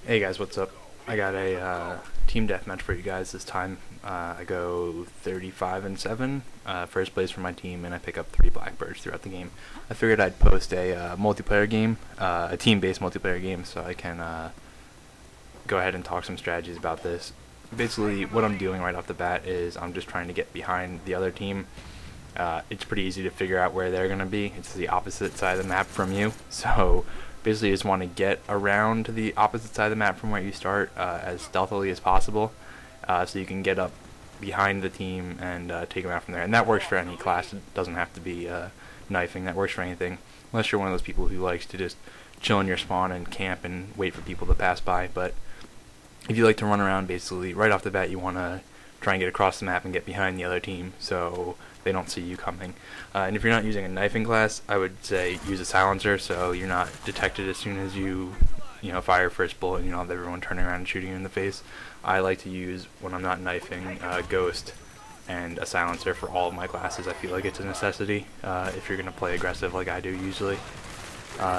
Hey guys, what's up? I got a team deathmatch for you guys this time. I go 35 and 7, first place for my team, and I pick up 3 Blackbirds throughout the game. I figured I'd post a multiplayer game, a team-based multiplayer game, so I can go ahead and talk some strategies about this. Basically, what I'm doing right off the bat is I'm just trying to get behind the other team. It's pretty easy to figure out where they're going to be. It's the opposite side of the map from you, so basically you just want to get around to the opposite side of the map from where you start as stealthily as possible, so you can get up behind the team and take them out from there. And that works for any class. It doesn't have to be knifing. That works for anything, unless you're one of those people who likes to just chill in your spawn and camp and wait for people to pass by. But if you like to run around, basically right off the bat you want to try and get across the map and get behind the other team so they don't see you coming. And if you're not using a knifing class, I would say use a silencer so you're not detected as soon as you fire first bullet and you don't have everyone turning around and shooting you in the face. I like to use, when I'm not knifing, Ghost and a silencer for all of my classes. I feel like it's a necessity if you're going to play aggressive like I do usually.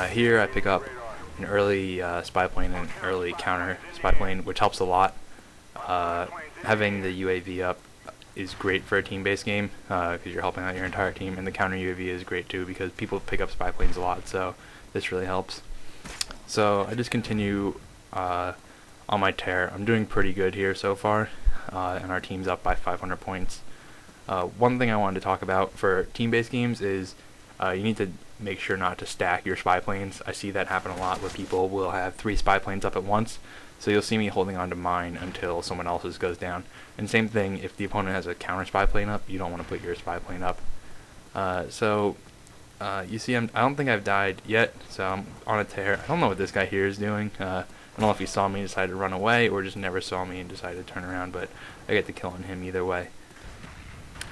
Here I pick up an early spy plane and early counter spy plane, which helps a lot. Having the UAV up is great for a team-based game because you're helping out your entire team, and the counter UAV is great too because people pick up spy planes a lot, so this really helps. So I just continue on my tear. I'm doing pretty good here so far, and our team's up by 500 points. One thing I wanted to talk about for team-based games is you need to make sure not to stack your spy planes. I see that happen a lot where people will have 3 spy planes up at once, so you'll see me holding on to mine until someone else's goes down. And same thing, if the opponent has a counter spy plane up, you don't want to put your spy plane up. You see, I don't think I've died yet, so I'm on a tear. I don't know what this guy here is doing. I don't know if he saw me and decided to run away, or just never saw me and decided to turn around, but I get to kill on him either way.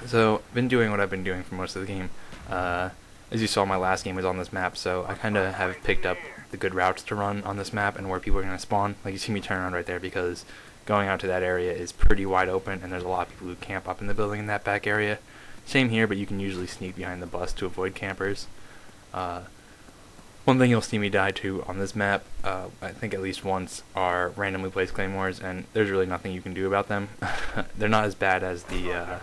So, I've been doing what I've been doing for most of the game. As you saw, my last game was on this map, so I kind of have picked up the good routes to run on this map and where people are going to spawn. Like, you see me turn around right there because going out to that area is pretty wide open, and there's a lot of people who camp up in the building in that back area. Same here, but you can usually sneak behind the bus to avoid campers. One thing you'll see me die to on this map, I think at least once, are randomly placed claymores, and there's really nothing you can do about them. They're not as bad as the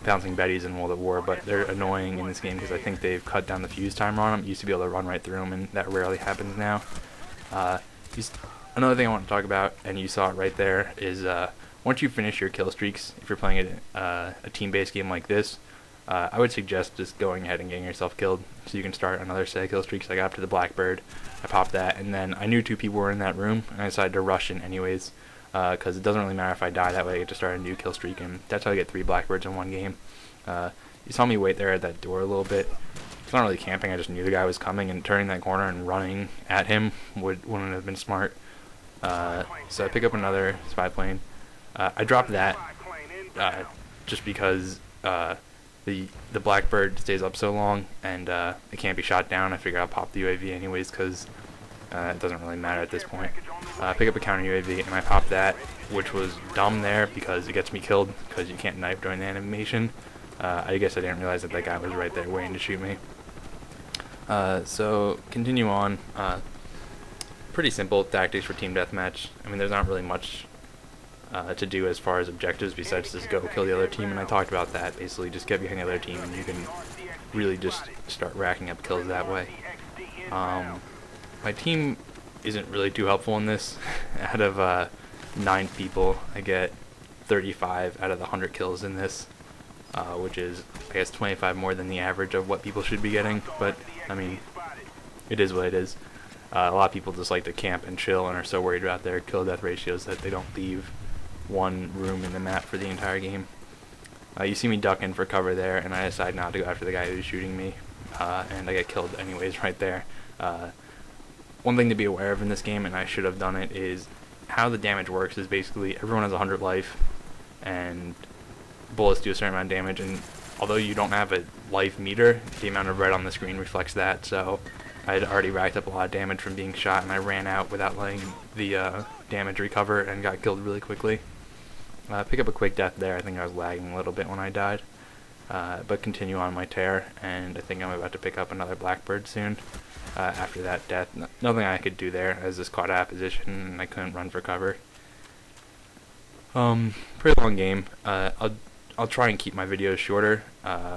bouncing Bettys in World at War, but they're annoying in this game because I think they've cut down the fuse timer on them. You used to be able to run right through them, and that rarely happens now. Another thing I want to talk about, and you saw it right there, is once you finish your kill streaks, if you're playing a team-based game like this, I would suggest just going ahead and getting yourself killed so you can start another set of kill streaks. I got up to the Blackbird, I popped that, and then I knew 2 people were in that room, and I decided to rush in anyways because it doesn't really matter if I die. That way I get to start a new kill streak, and that's how I get 3 Blackbirds in one game. You saw me wait there at that door a little bit. It's not really camping, I just knew the guy was coming, and turning that corner and running at him wouldn't have been smart. So I pick up another spy plane. I dropped that just because the Blackbird stays up so long and it can't be shot down. I figure I'll pop the UAV anyways because it doesn't really matter at this point. I pick up a counter UAV and I pop that, which was dumb there because it gets me killed because you can't knife during the animation. I guess I didn't realize that that guy was right there waiting to shoot me. So continue on. Pretty simple tactics for team deathmatch. I mean, there's not really much to do as far as objectives besides just go kill the other team, and I talked about that. Basically, just get behind the other team, and you can really just start racking up kills that way. My team isn't really too helpful in this. Out of 9 people, I get 35 out of the 100 kills in this, which is, I guess, 25 more than the average of what people should be getting, but, I mean, it is what it is. A lot of people just like to camp and chill and are so worried about their kill-death ratios that they don't leave one room in the map for the entire game. You see me ducking for cover there, and I decide not to go after the guy who's shooting me, and I get killed anyways right there. One thing to be aware of in this game, and I should have done it, is how the damage works is basically everyone has 100 life, and bullets do a certain amount of damage, and although you don't have a life meter, the amount of red on the screen reflects that, so I had already racked up a lot of damage from being shot, and I ran out without letting the damage recover and got killed really quickly. Pick up a quick death there. I think I was lagging a little bit when I died. but continue on my tear, and I think I'm about to pick up another Blackbird soon. After that death, nothing I could do there as this caught out of position and I couldn't run for cover. Pretty long game. I'll try and keep my videos shorter,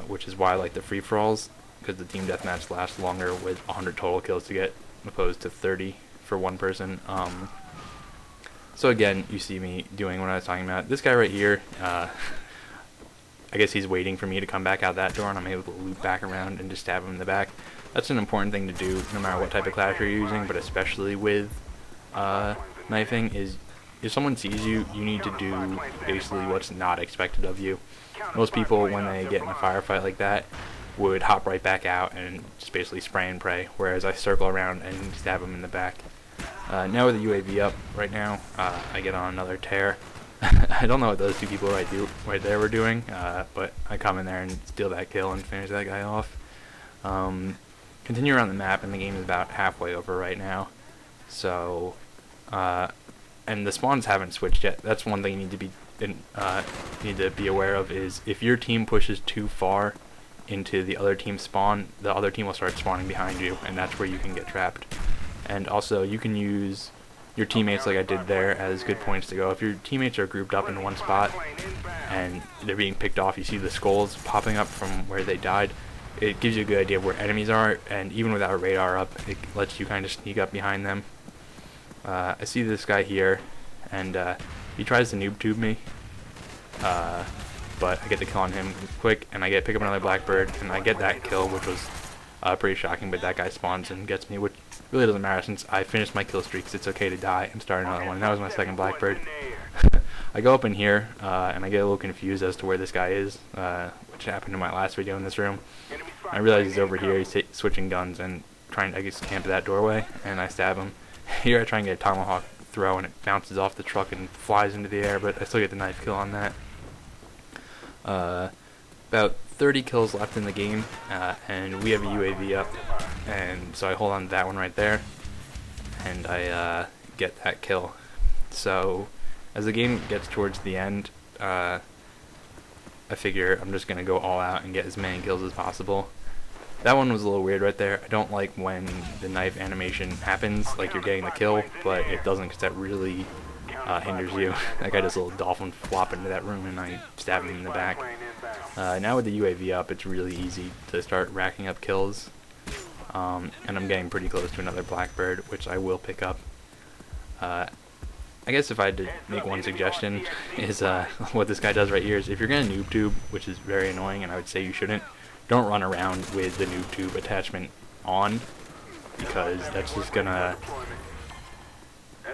which is why I like the free-for-alls, because the team deathmatch lasts longer with 100 total kills to get, opposed to 30 for one person. So again, you see me doing what I was talking about. This guy right here, I guess he's waiting for me to come back out that door, and I'm able to loop back around and just stab him in the back. That's an important thing to do no matter what type of class you're using, but especially with knifing, is if someone sees you, you need to do basically what's not expected of you. Most people, when they get in a firefight like that, would hop right back out and just basically spray and pray, whereas I circle around and stab them in the back. Now with the UAV up right now, I get on another tear. I don't know what those two people right there were doing, but I come in there and steal that kill and finish that guy off. Continue around the map, and the game is about halfway over right now. So, and the spawns haven't switched yet. That's one thing you need to be aware of, is if your team pushes too far into the other team's spawn, the other team will start spawning behind you, and that's where you can get trapped. And also, you can use your teammates like I did there as good points to go. If your teammates are grouped up in one spot and they're being picked off, you see the skulls popping up from where they died, it gives you a good idea of where enemies are, and even without a radar up, it lets you kind of sneak up behind them. I see this guy here, and he tries to noob tube me, but I get the kill on him quick, and I pick up another Blackbird, and I get that kill, which was pretty shocking, but that guy spawns and gets me, which really doesn't matter since I finished my kill streaks. It's okay to die and start another one, and that was my second Blackbird. I go up in here, and I get a little confused as to where this guy is, which happened in my last video in this room. I realize he's over here, he's switching guns and trying to, I guess, camp that doorway, and I stab him. Here I try and get a tomahawk throw, and it bounces off the truck and flies into the air, but I still get the knife kill on that. About 30 kills left in the game, and we have a UAV up, and so I hold on to that one right there, and I get that kill. So as the game gets towards the end, I figure I'm just going to go all out and get as many kills as possible. That one was a little weird right there. I don't like when the knife animation happens, like you're getting the kill, but it doesn't, because that really hinders you. That guy does a little dolphin flop into that room, and I stab him in the back. Now with the UAV up, it's really easy to start racking up kills, and I'm getting pretty close to another Blackbird, which I will pick up. I guess if I had to make one suggestion, is what this guy does right here is, if you're going to noob tube, which is very annoying and I would say you shouldn't, don't run around with the noob tube attachment on, because that's just gonna,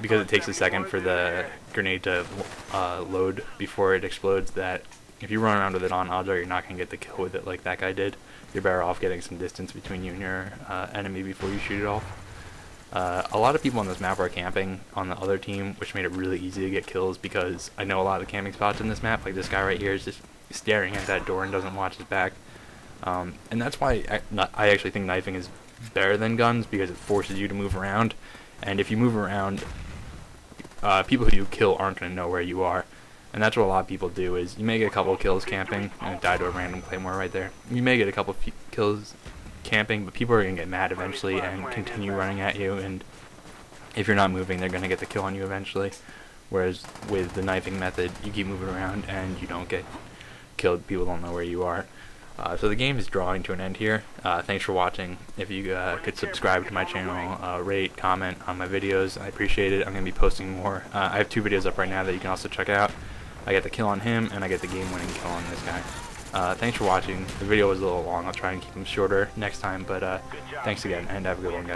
because it takes a second for the grenade to load before it explodes, that if you run around with it on, odds are you're not going to get the kill with it like that guy did. You're better off getting some distance between you and your enemy before you shoot it off. A lot of people on this map are camping on the other team, which made it really easy to get kills, because I know a lot of the camping spots in this map, like this guy right here is just staring at that door and doesn't watch his back. And that's why I actually think knifing is better than guns, because it forces you to move around, and if you move around, people who you kill aren't going to know where you are. And that's what a lot of people do, is you may get a couple kills camping and die to a random claymore right there. You may get a couple kills camping, but people are going to get mad eventually and continue running at you, and if you're not moving, they're going to get the kill on you eventually. Whereas with the knifing method, you keep moving around and you don't get killed. People don't know where you are. So the game is drawing to an end here. Thanks for watching. If you could subscribe to my channel, rate, comment on my videos, I appreciate it. I'm going to be posting more. I have 2 videos up right now that you can also check out. I get the kill on him, and I get the game-winning kill on this guy. Thanks for watching. The video was a little long. I'll try and keep them shorter next time, but thanks again, and have a good one, guys.